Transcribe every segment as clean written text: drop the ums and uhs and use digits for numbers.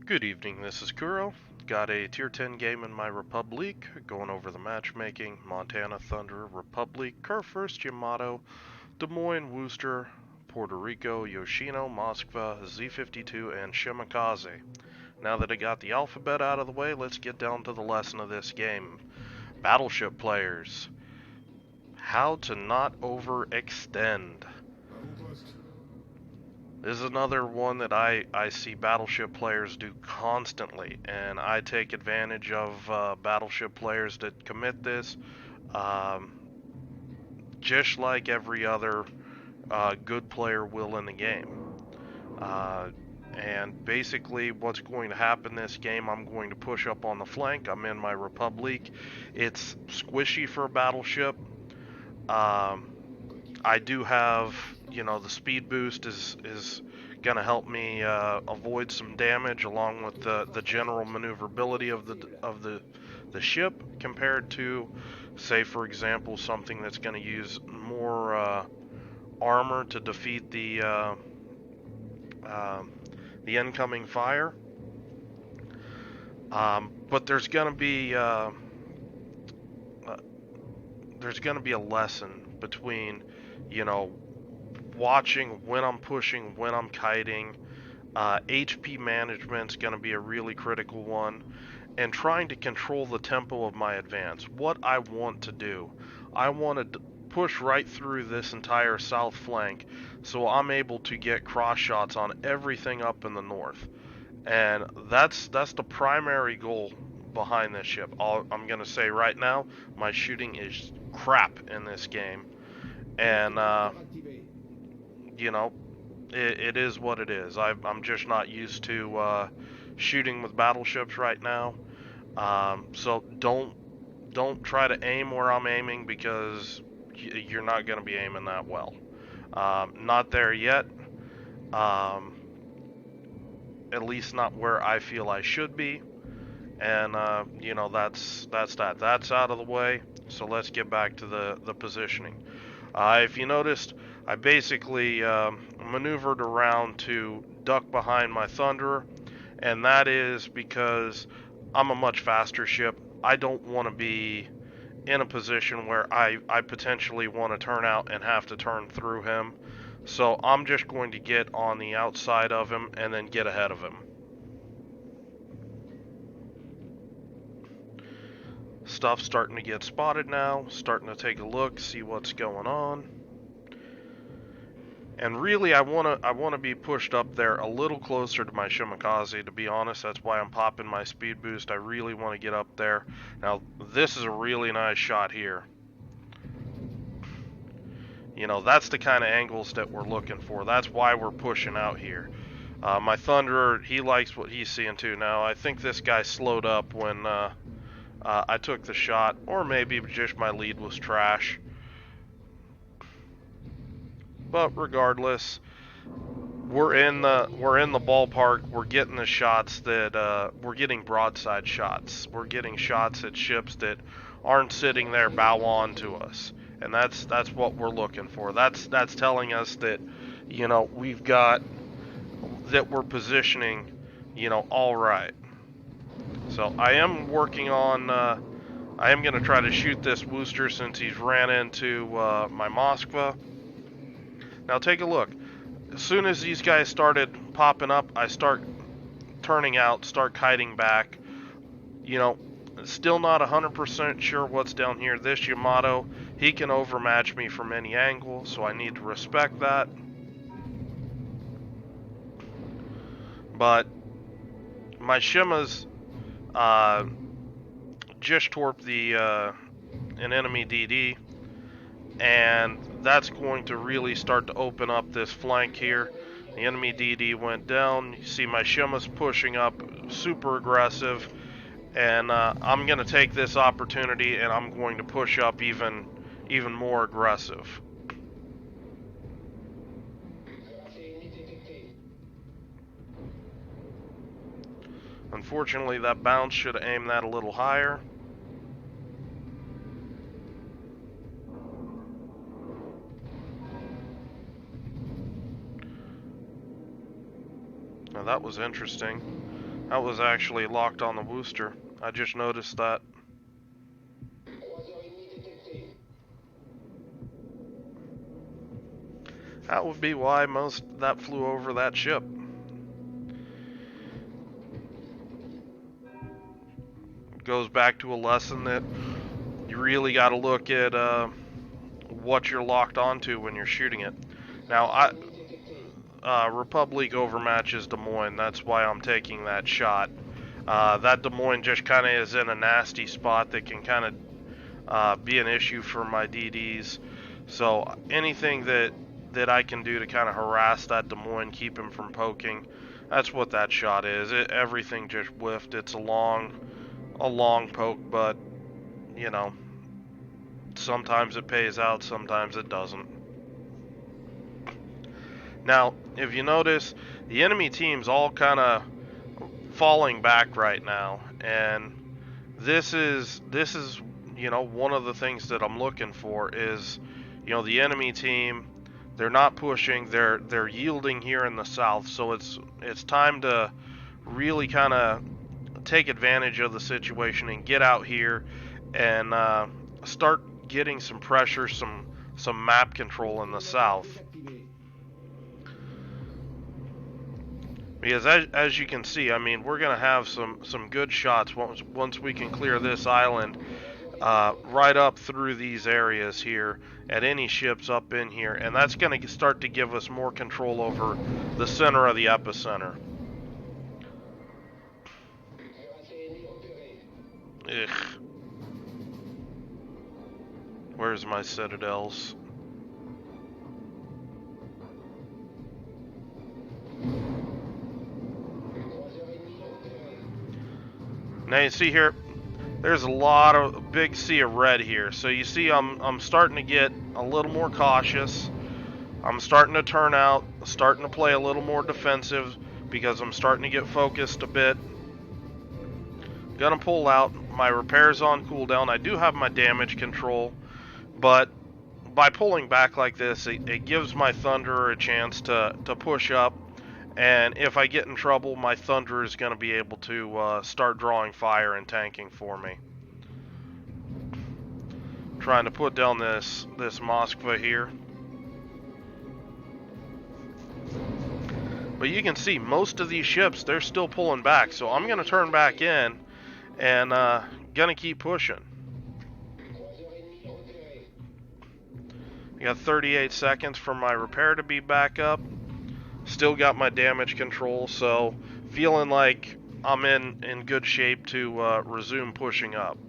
Good evening, this is Kuro. Got a tier 10 game in my Republique, going over the matchmaking. Montana, Thunder, Republique, Kurfürst, Yamato, Des Moines, Worcester, Puerto Rico, Yoshino, Moskva, Z52, and Shimakaze. Now that I got the alphabet out of the way, let's get down to the lesson of this game. Battleship players. How to not overextend. This is another one that I see Battleship players do constantly, and I take advantage of Battleship players that commit this, um, just like every other good player will in the game. Uh, and basically what's going to happen this game, I'm going to push up on the flank. I'm in my Republique. It's squishy for a Battleship. Um, I do have, the speed boost is going to help me avoid some damage, along with the general maneuverability of the ship compared to, say, for example, something that's going to use more armor to defeat uh, the incoming fire. But there's going to be a lesson between, you know, watching when I'm pushing, when I'm kiting. HP management's going to be a really critical one, and trying to control the tempo of my advance. What I want to do, I want to push right through this entire south flank, so I'm able to get cross shots on everything up in the north, and that's the primary goal behind this ship. I'm going to say right now, my shooting is crap in this game, and you know, it is what it is. I'm just not used to shooting with battleships right now. So don't try to aim where I'm aiming, because you're not going to be aiming that well. Not there yet. Um, at least not where I feel I should be. And that's that. That's out of the way. So let's get back to the positioning. If you noticed, I basically maneuvered around to duck behind my Thunderer, and that is because I'm a much faster ship. I don't want to be in a position where I potentially want to turn out and have to turn through him. So I'm just going to get on the outside of him and then get ahead of him. Stuff's starting to get spotted now, starting to take a look, see what's going on. And really, I wanna be pushed up there a little closer to my Shimakaze, to be honest. That's why I'm popping my speed boost. I really want to get up there. Now, this is a really nice shot here. That's the kind of angles that we're looking for. That's why we're pushing out here. My Thunderer, he likes what he's seeing too. Now, I think this guy slowed up when I took the shot, or maybe just my lead was trash. But regardless, we're in the ballpark. We're getting the shots that we're getting broadside shots. We're getting shots at ships that aren't sitting there bow on to us, and that's what we're looking for. That's telling us that we've got that we're positioning all right. So I am working on. I am going to try to shoot this Worcester since he's ran into my Moskva. Now take a look. As soon as these guys started popping up, I start turning out, start kiting back. Still not 100% sure what's down here. This Yamato, he can overmatch me from any angle, so I need to respect that. But my Shimas just torped an enemy DD, and that's going to really start to open up this flank here. The enemy DD went down. You see my Shimas pushing up, super aggressive, and I'm going to take this opportunity and I'm going to push up even more aggressive. Unfortunately, that bounce should have aimed that a little higher. Now that was interesting. That was actually locked on the booster. I just noticed that. That would be why most that flew over that ship. Goes back to a lesson that you really got to look at what you're locked onto when you're shooting it. Now, Republique overmatches Des Moines. That's why I'm taking that shot. That Des Moines just kind of is in a nasty spot that can kind of be an issue for my DDs. So anything that I can do to kind of harass that Des Moines, keep him from poking, that's what that shot is. Everything just whiffed. It's a long poke, but you know, sometimes it pays out, sometimes it doesn't. Now, if you notice, the enemy team's all kind of falling back right now, and this is one of the things that I'm looking for is, the enemy team, they're not pushing, they're yielding here in the south, so it's time to really kind of take advantage of the situation and get out here and start getting some pressure, some map control in the south. Because as you can see, I mean, we're gonna have some good shots once we can clear this island, right up through these areas here at any ships up in here, and that's gonna start to give us more control over the center of the epicenter. Ugh. Where's my citadels? Now you see here, there's a big sea of red here. So you see I'm starting to get a little more cautious. I'm starting to turn out, starting to play a little more defensive because I'm starting to get focused a bit. Gonna pull out. My repairs on cooldown. I do have my damage control, but by pulling back like this, it gives my Thunderer a chance to push up, and if I get in trouble, my Thunderer is going to be able to start drawing fire and tanking for me. Trying to put down this Moskva here. But you can see most of these ships, they're still pulling back, so I'm going to turn back in and going to keep pushing. I got 38 seconds for my repair to be back up. Still got my damage control, so feeling like I'm in good shape to resume pushing up.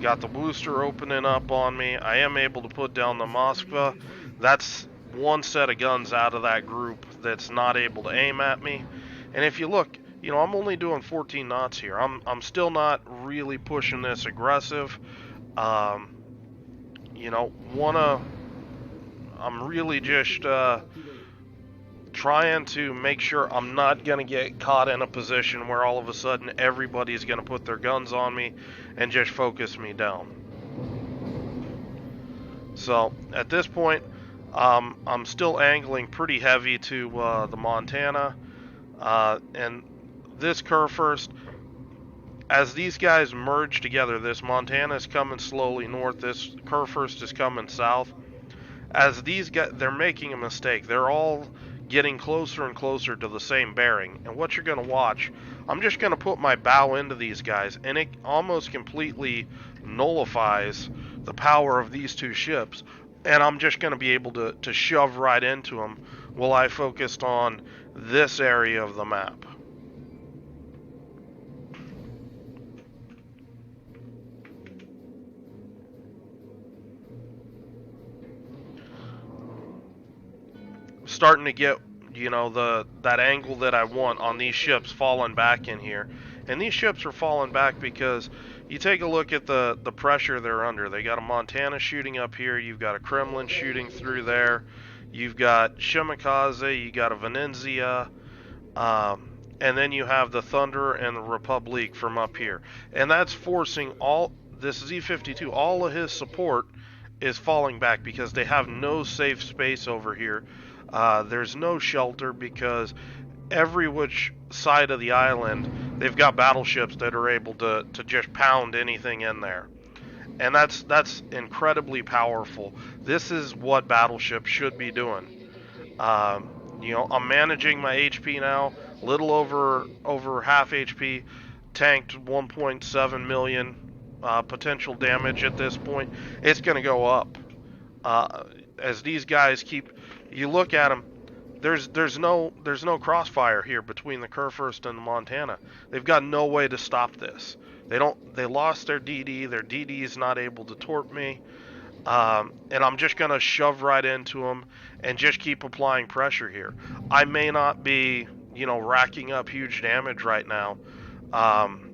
Got the booster opening up on me. I am able to put down the Moskva. That's one set of guns out of that group that's not able to aim at me. And if you look, I'm only doing 14 knots here. I'm still not really pushing this aggressive. I'm really just trying to make sure I'm not going to get caught in a position where all of a sudden everybody's going to put their guns on me and just focus me down. So at this point, I'm still angling pretty heavy to the Montana, and this Kurfürst, as these guys merge together, this Montana is coming slowly north, this Kurfürst is coming south. As these guys, they're making a mistake. They're all getting closer and closer to the same bearing. And what you're going to watch, I'm just going to put my bow into these guys, and it almost completely nullifies the power of these two ships. And I'm just going to be able to shove right into them while I focused on this area of the map. Starting to get, that angle that I want on these ships falling back in here. And these ships are falling back because you take a look at the pressure they're under. They got a Montana shooting up here. You've got a Kremlin shooting through there. You've got Shimakaze. You got a Venezia. And then you have the Thunder and the Republique from up here. And that's forcing this Z-52, all of his support is falling back because they have no safe space over here. There's no shelter because every which side of the island, they've got battleships that are able to just pound anything in there. And that's incredibly powerful. This is what battleships should be doing. I'm managing my HP now, little over half HP, tanked 1.7 million potential damage at this point. It's going to go up uh, as these guys keep. You look at them. There's no crossfire here between the Kurfürst and the Montana. They've got no way to stop this. They lost their DD. Their DD is not able to torp me. And I'm just going to shove right into them and just keep applying pressure here. I may not be, racking up huge damage right now, um,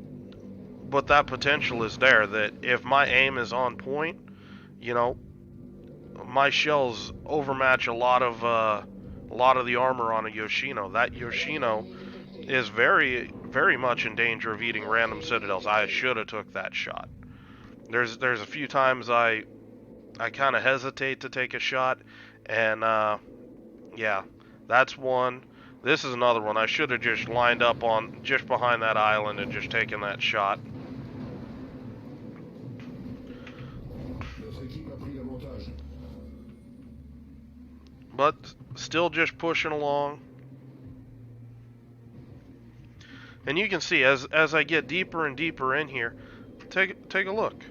but that potential is there that if my aim is on point, you know, my shells overmatch a lot of the armor on a Yoshino. That Yoshino is very, very much in danger of eating random citadels. I should have took that shot. There's a few times I kind of hesitate to take a shot, and yeah, that's one. This is another one. I should have just lined up on just behind that island and just taken that shot. But still just pushing along. And you can see as I get deeper and deeper in here, take a look.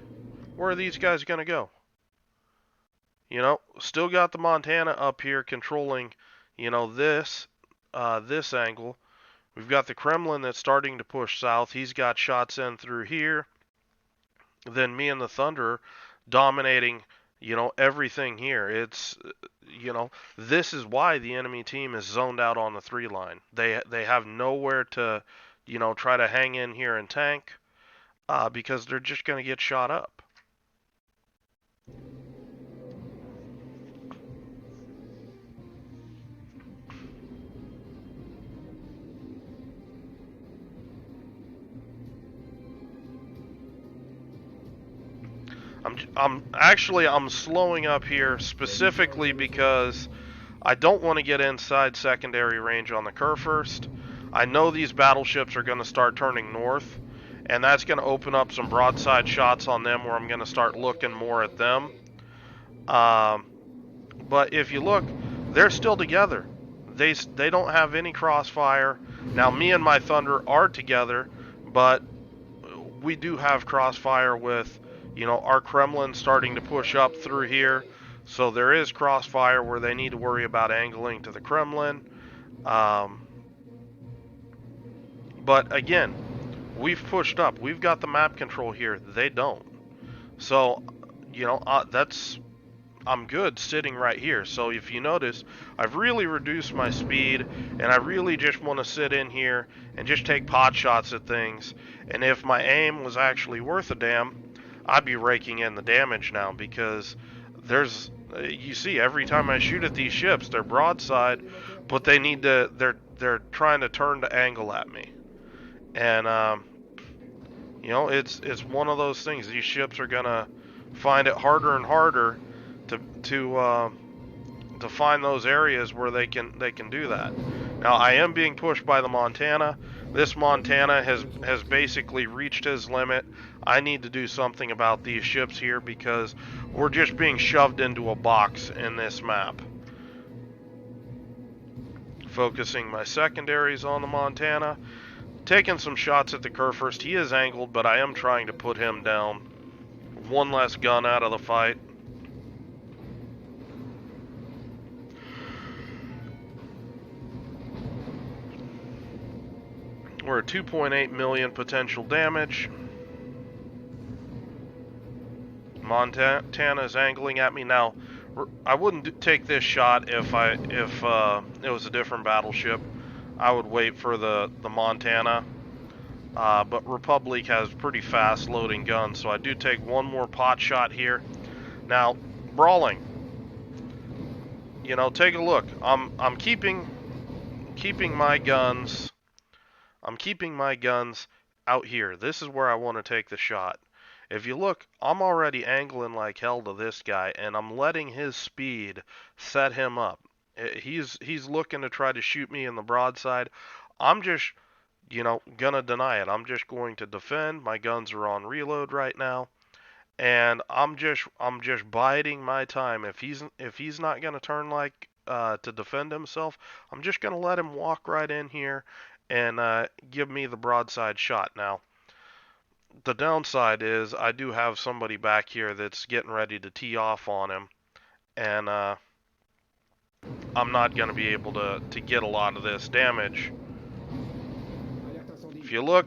Where are these guys gonna go? Still got the Montana up here controlling, this angle. We've got the Kremlin that's starting to push south. He's got shots in through here. Then me and the Thunder dominating, everything here. It's, this is why the enemy team is zoned out on the 3 line. They have nowhere to, try to hang in here and tank, because they're just going to get shot up. I'm slowing up here specifically because I don't want to get inside secondary range on the Kurfürst. I know these battleships are going to start turning north, and that's going to open up some broadside shots on them where I'm going to start looking more at them. But if you look, they're still together. They don't have any crossfire. Now, me and my Thunder are together, but we do have crossfire with, our Kremlin starting to push up through here. So there is crossfire where they need to worry about angling to the Kremlin. But again, we've pushed up. We've got the map control here. They don't. So, I'm good sitting right here. So if you notice, I've really reduced my speed, and I really just want to sit in here and just take pot shots at things. And if my aim was actually worth a damn, I'd be raking in the damage now, because you see, every time I shoot at these ships, they're broadside, but they're trying to turn to angle at me. And, it's one of those things. These ships are gonna find it harder and harder to find those areas where they can do that. Now, I am being pushed by the Montana. This Montana has basically reached his limit. I need to do something about these ships here, because we're just being shoved into a box in this map. Focusing my secondaries on the Montana. Taking some shots at the Kurfürst. He is angled, but I am trying to put him down. One less gun out of the fight. We're at 2.8 million potential damage. Montana is angling at me now. I wouldn't take this shot if it was a different battleship. I would wait for the Montana. But Republique has pretty fast loading guns, so I do take one more pot shot here. Now, brawling. Take a look. I'm keeping my guns. I'm keeping my guns out here. This is where I want to take the shot. If you look, I'm already angling like hell to this guy, and I'm letting his speed set him up. He's looking to try to shoot me in the broadside. I'm just, gonna deny it. I'm just going to defend. My guns are on reload right now, and I'm just biding my time. If he's not gonna turn like to defend himself, I'm just gonna let him walk right in here and give me the broadside shot. Now, the downside is I do have somebody back here that's getting ready to tee off on him, and I'm not going to be able to get a lot of this damage. If you look,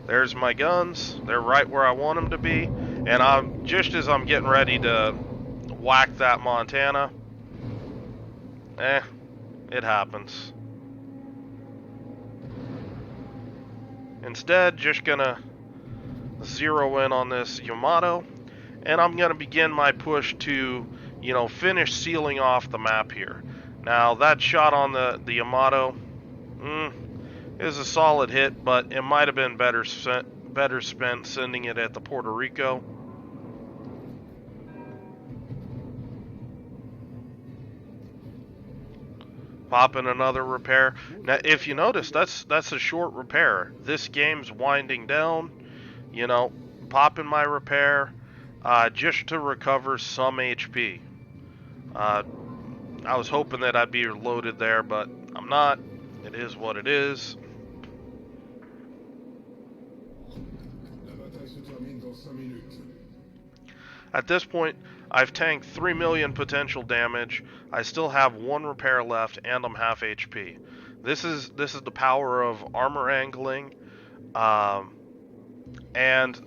there's my guns. They're right where I want them to be. And just as I'm getting ready to whack that Montana, it happens. Instead, just going to zero in on this Yamato, and I'm going to begin my push to, finish sealing off the map here. Now, that shot on the Yamato, is a solid hit, but it might have been better spent sending it at the Puerto Rico. Popping another repair. Now, if you notice, that's a short repair. This game's winding down. Popping my repair just to recover some HP. I was hoping that I'd be loaded there, but I'm not. It is what it is. At this point, I've tanked 3 million potential damage. I still have 1 repair left, and I'm half HP. This is the power of armor angling, and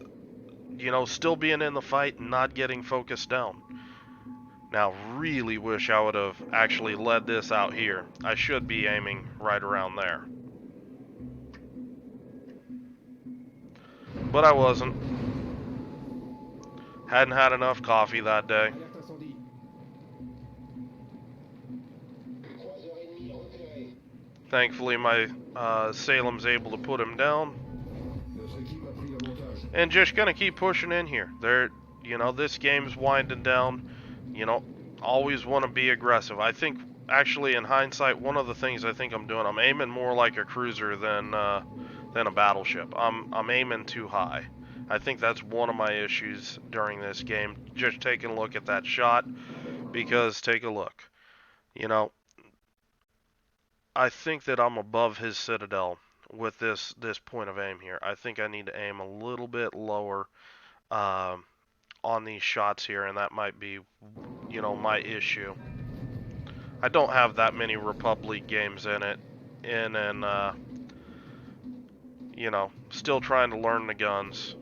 still being in the fight and not getting focused down. Now, really wish I would have actually led this out here. I should be aiming right around there, but I wasn't. Hadn't had enough coffee that day. Thankfully, my Salem's able to put him down. And just gonna keep pushing in here. This game's winding down. Always want to be aggressive. I think, actually, in hindsight, one of the things I think I'm doing, I'm aiming more like a cruiser than a battleship. I'm aiming too high. I think that's one of my issues during this game. Just taking a look at that shot, because take a look. I think that I'm above his citadel with this point of aim here. I think I need to aim a little bit lower on these shots here, and that might be, my issue. I don't have that many Republique games and still trying to learn the guns.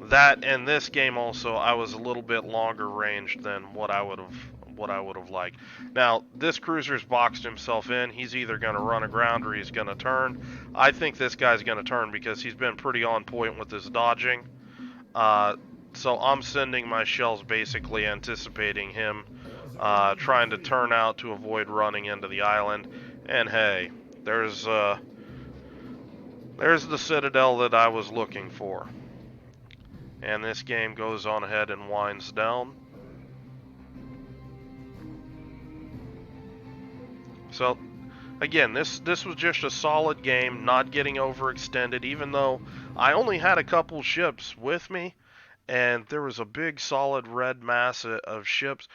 That and this game also, I was a little bit longer ranged than what I would have liked. Now, this cruiser's boxed himself in. He's either going to run aground or he's going to turn. I think this guy's going to turn because he's been pretty on point with his dodging. So I'm sending my shells basically anticipating him trying to turn out to avoid running into the island. And hey, there's the citadel that I was looking for. And this game goes on ahead and winds down. So, again, this was just a solid game, not getting overextended, even though I only had a couple ships with me, and there was a big solid red mass of ships.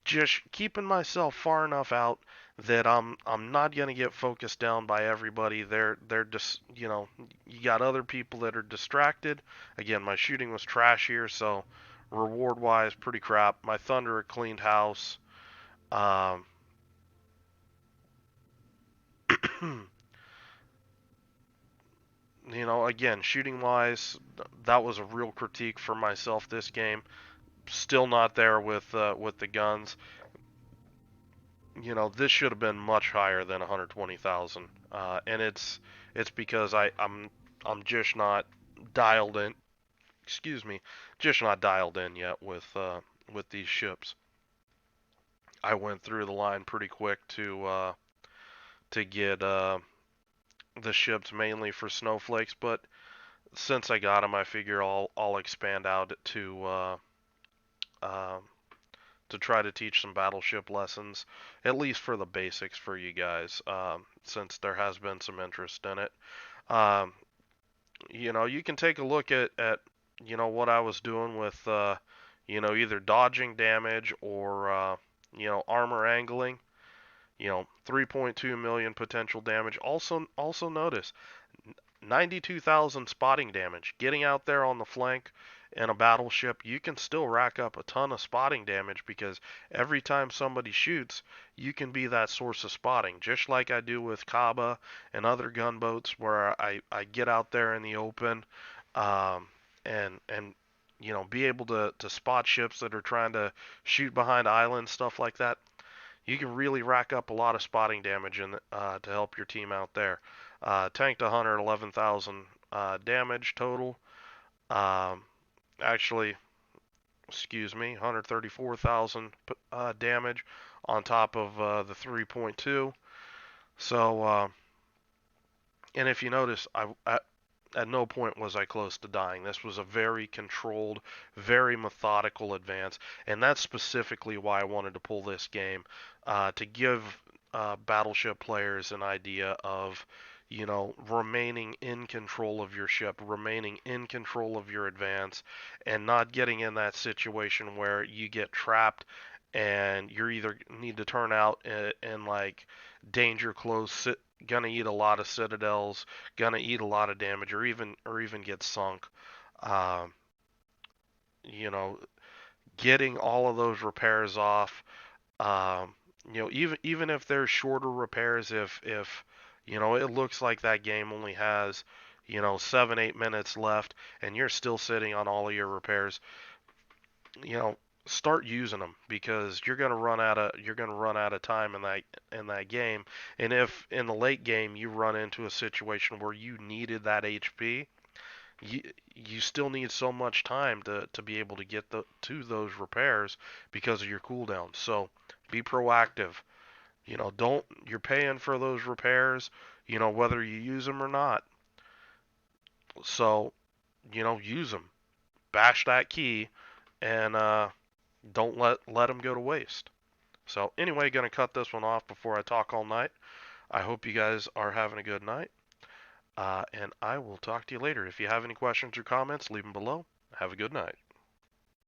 Just keeping myself far enough out that I'm not gonna get focused down by everybody. They're just you got other people that are distracted. Again, my shooting was trash here, so reward wise, pretty crap. My Thunder cleaned house. Again, shooting wise, that was a real critique for myself this game. Still not there with the guns. This should have been much higher than 120,000, and it's because I'm just not dialed in. Excuse me, just not dialed in yet with these ships. I went through the line pretty quick to get the ships mainly for snowflakes, but since I got them, I figure I'll expand out uh, to try to teach some Battleship lessons, at least for the basics for you guys, since there has been some interest in it. Um, you can take a look at what I was doing with either dodging damage or armor angling. 3.2 million potential damage. Also notice 92,000 spotting damage. Getting out there on the flank in a battleship, you can still rack up a ton of spotting damage because every time somebody shoots, you can be that source of spotting. Just like I do with Kaba and other gunboats, where I get out there in the open, um, and be able to spot ships that are trying to shoot behind islands, stuff like that. You can really rack up a lot of spotting damage to help your team out there. Tanked 111,000 damage total. Um, actually, excuse me, 134,000 damage on top of the 3.2. So, and if you notice, at no point was I close to dying. This was a very controlled, very methodical advance, and that's specifically why I wanted to pull this game, to give Battleship players an idea of, remaining in control of your ship, remaining in control of your advance, and not getting in that situation where you get trapped and you're either need to turn out in like danger close, gonna eat a lot of citadels, gonna eat a lot of damage, or even get sunk. Um, you know, getting all of those repairs off. Um, even if there's shorter repairs, if it looks like that game only has 7-8 minutes left, and you're still sitting on all of your repairs, you know, start using them because you're gonna run out of time in that game. And if in the late game you run into a situation where you needed that HP, you you still need so much time to be able to get to those repairs because of your cooldown. So be proactive. Don't you're paying for those repairs, whether you use them or not. So, use them. Bash that key and don't let them go to waste. So anyway, gonna cut this one off before I talk all night. I hope you guys are having a good night, and I will talk to you later. If you have any questions or comments, leave them below. Have a good night.